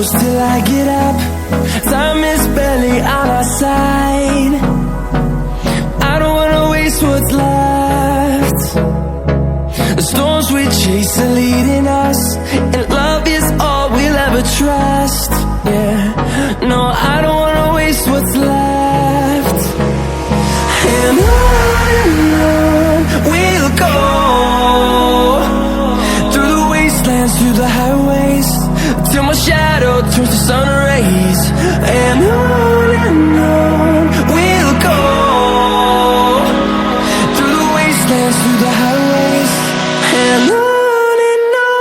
push till I get up. Time is barely on our side. I don't wanna waste what's left. The storms we chase are leading us, and love is all we'll ever trust. Yeah, no, I don't wanna waste what's left. And on we'll go, through the wastelands, through the highways, till my shadow turns to sun rays. And on we'll go, through the wastelands, through the highways, and on we'll go.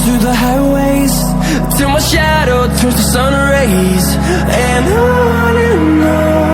Through the highways, till my shadow turns to sun rays. And